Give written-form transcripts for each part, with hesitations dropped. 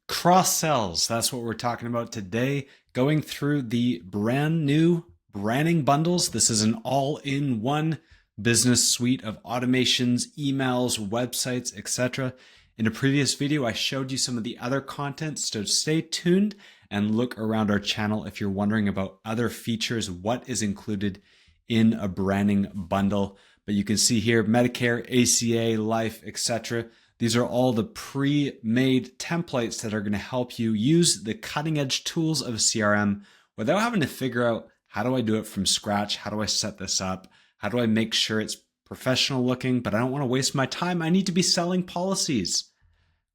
Cross sells. That's what we're talking about today. Going through the brand new Branning Bundles. This is an all-in-one business suite of automations, emails, websites, etc. In a previous video, I showed you some of the other content, so stay tuned and look around our channel if you're wondering about other features, what is included in a Branning Bundle. But you can see here, Medicare, ACA, life, etc. These are all the pre-made templates that are going to help you use the cutting edge tools of CRM without having to figure out, how do I do it from scratch? How do I set this up? How do I make sure it's professional looking, but I don't want to waste my time? I need to be selling policies.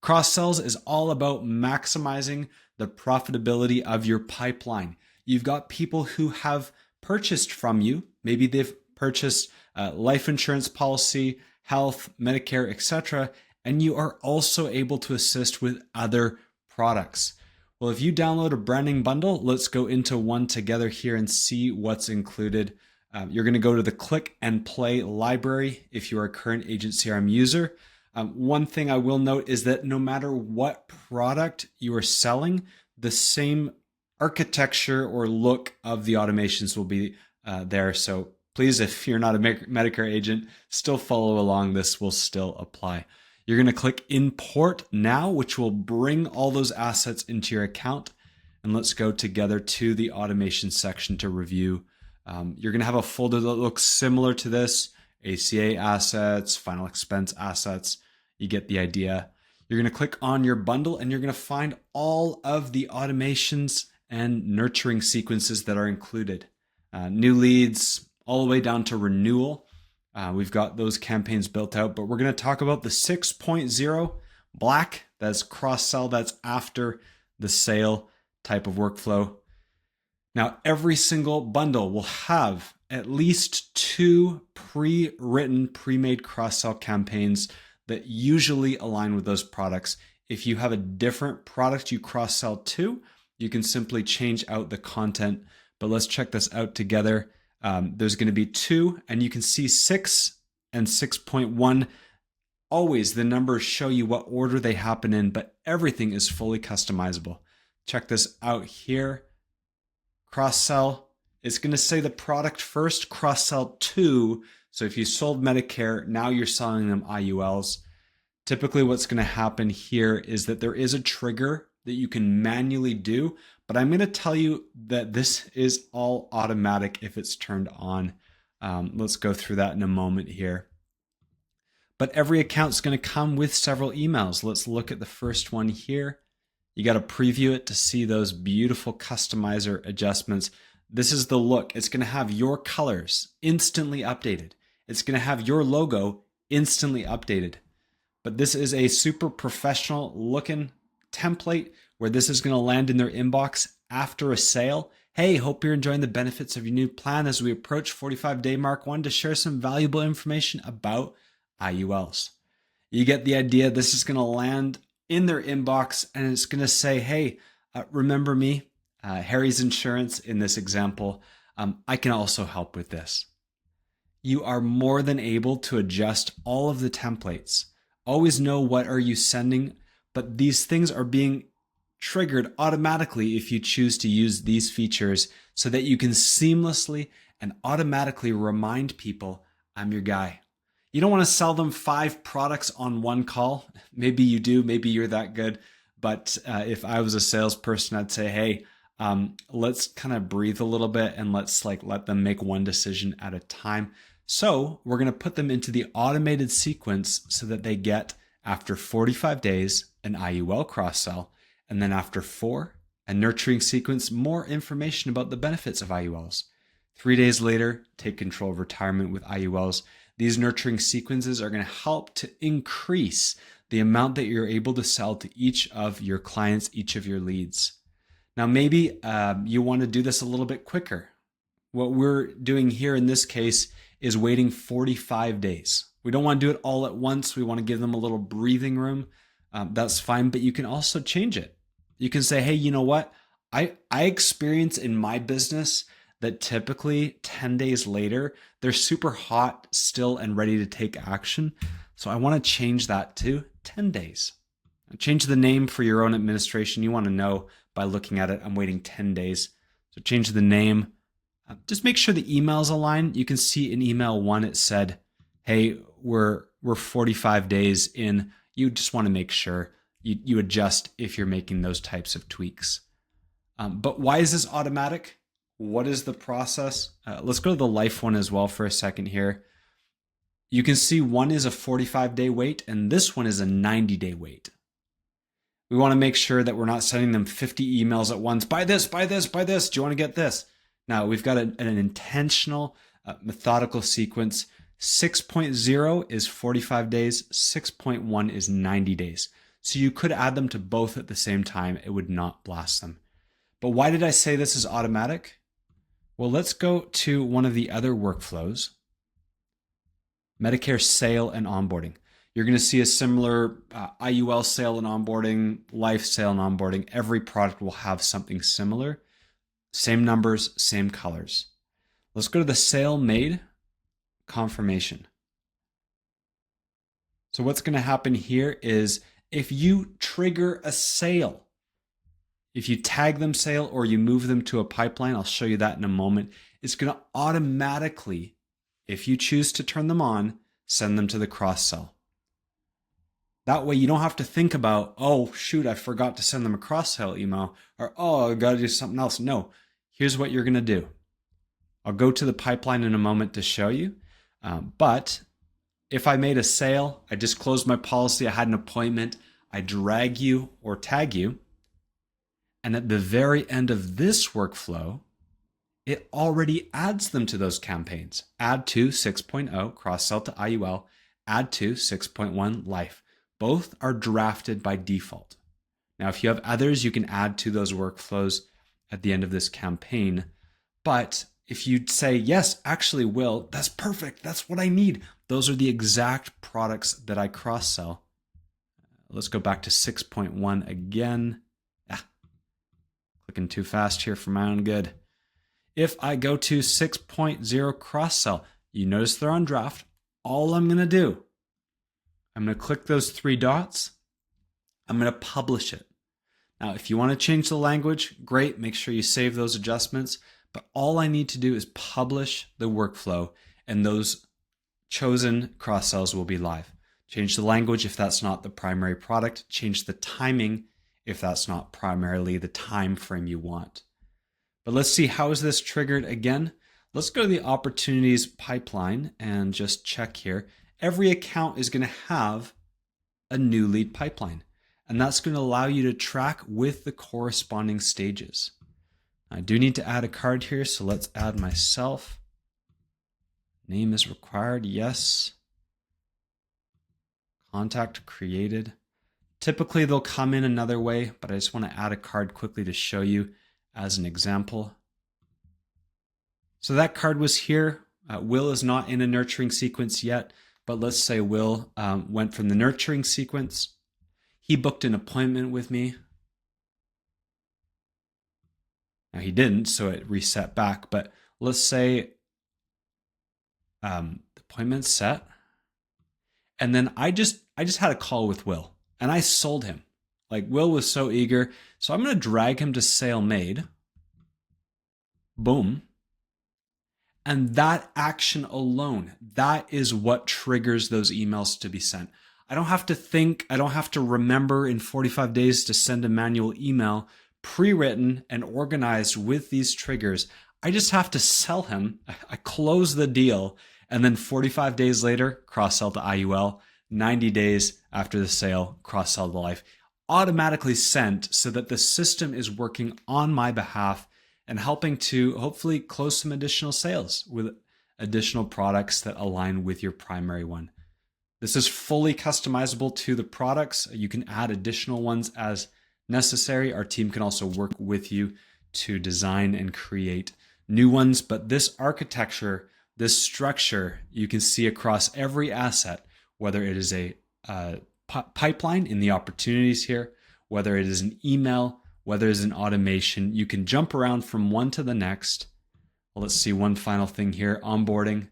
Cross sells is all about maximizing the profitability of your pipeline. You've got people who have purchased from you. Maybe they've purchased life insurance policy, health, Medicare, etc. And you are also able to assist with other products. Well, if you download a Branning Bundle, let's go into one together here and see what's included. You're going to go to the Click and Play library if you're a current Agent CRM user. One thing I will note is that no matter what product you are selling, the same architecture or look of the automations will be there. So please, if you're not a Medicare agent, still follow along. This will still apply. You're going to click Import Now, which will bring all those assets into your account. And let's go together to the automation section to review. You're going to have a folder that looks similar to this: ACA assets, final expense assets. You get the idea. You're going to click on your bundle and you're going to find all of the automations and nurturing sequences that are included. New leads, all the way down to renewal. We've got those campaigns built out, but we're going to talk about the 6.0 black. That's cross-sell. That's after the sale type of workflow. Now, every single bundle will have at least 2 pre-written, pre-made cross-sell campaigns that usually align with those products. If you have a different product you cross-sell to, you can simply change out the content. But let's check this out together. There's going to be 2, and you can see 6 and 6.1. Always the numbers show you what order they happen in, but everything is fully customizable. Check this out here. Cross-sell, it's going to say the product first, cross-sell 2. So if you sold Medicare, now you're selling them IULs. Typically what's going to happen here is that there is a trigger that you can manually do, but I'm going to tell you that this is all automatic if it's turned on. Let's go through that in a moment here. But every account's going to come with several emails. Let's look at the first one here. You got to preview it to see those beautiful customizer adjustments. This is the look. It's going to have your colors instantly updated. It's going to have your logo instantly updated. But this is a super professional looking template where this is going to land in their inbox after a sale. Hey, hope you're enjoying the benefits of your new plan as we approach 45-day mark. Wanted to share some valuable information about IULs. You get the idea. This is going to land in their inbox and it's going to say, hey, remember me, Harry's Insurance in this example. I can also help with this. You are more than able to adjust all of the templates. Always know what are you sending, but these things are being triggered automatically if you choose to use these features so that you can seamlessly and automatically remind people, I'm your guy. You don't want to sell them 5 products on one call. Maybe you do, maybe you're that good. But if I was a salesperson, I'd say, hey, let's kind of breathe a little bit and let's let them make one decision at a time. So we're going to put them into the automated sequence so that they get, after 45 days, an IUL cross-sell, and then after 4, a nurturing sequence, more information about the benefits of IULs. 3 days later, take control of retirement with IULs. These nurturing sequences are going to help to increase the amount that you're able to sell to each of your clients, each of your leads. Now, maybe you want to do this a little bit quicker. What we're doing here in this case is waiting 45 days. We don't want to do it all at once. We want to give them a little breathing room. That's fine, but you can also change it. You can say, hey, you know what? I experience in my business that typically 10 days later, they're super hot still and ready to take action. So I want to change that to 10 days. Change the name for your own administration. You want to know by looking at it. I'm waiting 10 days. So change the name. Just make sure the emails align. You can see in email 1, it said, hey, we're 45 days in. You just want to make sure you adjust if you're making those types of tweaks. But why is this automatic? What is the process? Let's go to the life one as well for a second here. You can see one is a 45-day wait and this one is a 90-day wait. We want to make sure that we're not sending them 50 emails at once. Buy this, buy this, buy this. Do you want to get this? Now we've got an intentional, methodical sequence. 6.0 is 45 days. 6.1 is 90 days. So you could add them to both at the same time. It would not blast them. But why did I say this is automatic? Well, let's go to one of the other workflows. Medicare sale and onboarding. You're going to see a similar IUL sale and onboarding, life sale and onboarding. Every product will have something similar. Same numbers, same colors. Let's go to the sale made confirmation. So what's going to happen here is if you trigger a sale, if you tag them sale or you move them to a pipeline, I'll show you that in a moment, it's going to automatically, if you choose to turn them on, send them to the cross-sell. That way you don't have to think about, oh, shoot, I forgot to send them a cross-sell email, or, oh, I got to do something else. No, here's what you're going to do. I'll go to the pipeline in a moment to show you. But if I made a sale, I just closed my policy, I had an appointment, I drag you or tag you, and at the very end of this workflow, it already adds them to those campaigns. Add to 6.0, cross-sell to IUL, add to 6.1, life. Both are drafted by default. Now, if you have others, you can add to those workflows at the end of this campaign. But if you say, yes, actually, Will, that's perfect. That's what I need. Those are the exact products that I cross-sell. Let's go back to 6.1 again. Clicking too fast here for my own good. If I go to 6.0 cross-sell, you notice they're on draft. All I'm going to do, I'm going to click those 3 dots. I'm going to publish it. Now, if you want to change the language, great. Make sure you save those adjustments. But all I need to do is publish the workflow, and those chosen cross-sells will be live. Change the language if that's not the primary product. Change the timing if that's not primarily the time frame you want. But let's see, how is this triggered again? Let's go to the opportunities pipeline and just check here. Every account is going to have a new lead pipeline, and that's going to allow you to track with the corresponding stages. I do need to add a card here, so let's add myself. Name is required, yes. Contact created. Typically they'll come in another way, but I just want to add a card quickly to show you as an example. So that card was here. Will is not in a nurturing sequence yet, but let's say Will went from the nurturing sequence. He booked an appointment with me. Now he didn't, so it reset back, but let's say the appointment's set. And then I just had a call with Will and I sold him. Like, Will was so eager. So I'm going to drag him to sale made. Boom. And that action alone, that is what triggers those emails to be sent. I don't have to think, I don't have to remember in 45 days to send a manual email pre-written and organized with these triggers. I just have to sell him. I close the deal, and then 45 days later, cross-sell to IUL. 90 days after the sale, cross-sell to life. Automatically sent so that the system is working on my behalf and helping to hopefully close some additional sales with additional products that align with your primary one. This is fully customizable to the products. You can add additional ones as necessary. Our team can also work with you to design and create new ones, but this architecture, this structure, you can see across every asset, whether it is a pipeline in the opportunities here, whether it is an email, whether it is an automation. You can jump around from one to the next. Well, let's see one final thing here, onboarding.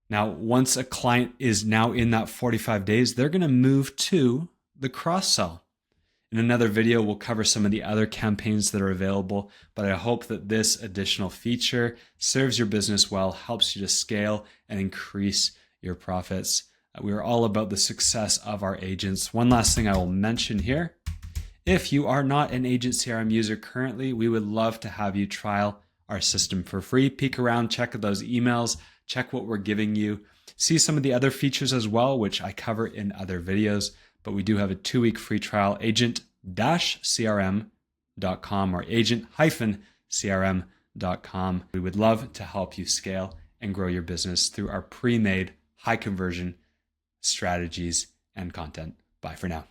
Now, once a client is now in that 45 days, they're going to move to the cross-sell. In another video, we'll cover some of the other campaigns that are available, but I hope that this additional feature serves your business well, helps you to scale and increase your profits. We are all about the success of our agents. One last thing I will mention here. If you are not an Agent CRM user currently, we would love to have you trial our system for free. Peek around, check those emails, check what we're giving you. See some of the other features as well, which I cover in other videos. But we do have a 2-week free trial, agent-crm.com or agent-crm.com. We would love to help you scale and grow your business through our pre-made high conversion strategies and content. Bye for now.